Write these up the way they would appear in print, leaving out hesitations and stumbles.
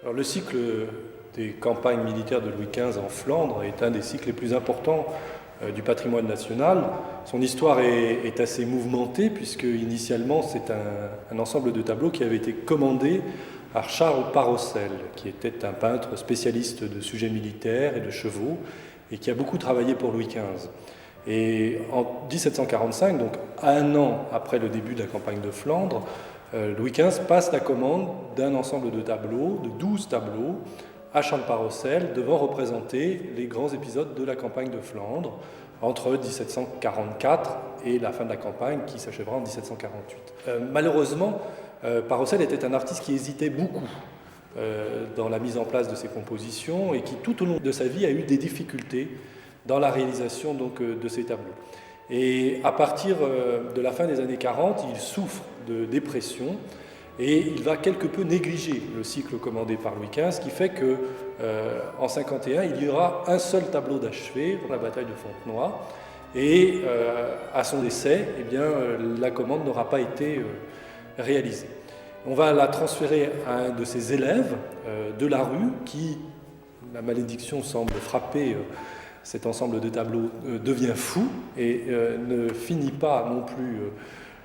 Alors, le cycle des campagnes militaires de Louis XV en Flandre est un des cycles les plus importants du patrimoine national. Son histoire est assez mouvementée puisque initialement c'est un ensemble de tableaux qui avait été commandé par Charles Parrocel, qui était un peintre spécialiste de sujets militaires et de chevaux et qui a beaucoup travaillé pour Louis XV. Et en 1745, donc un an après le début de la campagne de Flandre, Louis XV passe la commande d'un ensemble de tableaux, de 12 tableaux, à Charles Parrocel, devant représenter les grands épisodes de la campagne de Flandre, entre 1744 et la fin de la campagne qui s'achèvera en 1748. Malheureusement, Parrocel était un artiste qui hésitait beaucoup dans la mise en place de ses compositions et qui tout au long de sa vie a eu des difficultés dans la réalisation donc, de ces tableaux. Et à partir de la fin des années 40, il souffre de dépression et il va quelque peu négliger le cycle commandé par Louis XV, ce qui fait que en 51, il y aura un seul tableau d'achevé pour la bataille de Fontenoy, et à son décès, eh bien, la commande n'aura pas été réalisée. On va la transférer à un de ses élèves de la rue qui, la malédiction semble frapper cet ensemble de tableaux, devient fou et ne finit pas non plus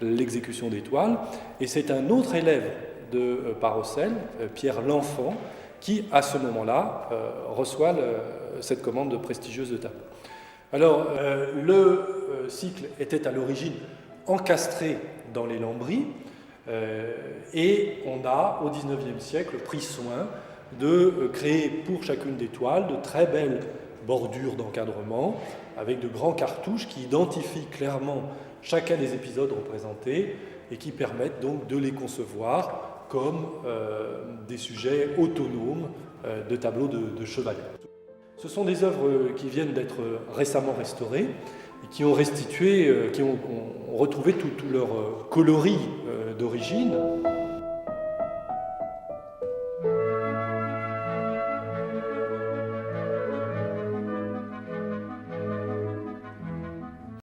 l'exécution des toiles. Et c'est un autre élève de Parrocel, Pierre L'Enfant, qui, à ce moment-là, reçoit cette commande prestigieuse de tableaux. Alors, le cycle était à l'origine encastré dans les lambris, et on a, au XIXe siècle, pris soin de créer pour chacune des toiles de très belles bordures d'encadrement, avec de grands cartouches qui identifient clairement chacun des épisodes représentés et qui permettent donc de les concevoir comme des sujets autonomes de tableaux de chevalerie. Ce sont des œuvres qui viennent d'être récemment restaurées et qui ont restitué, qui ont retrouvé tout leur coloris d'origine.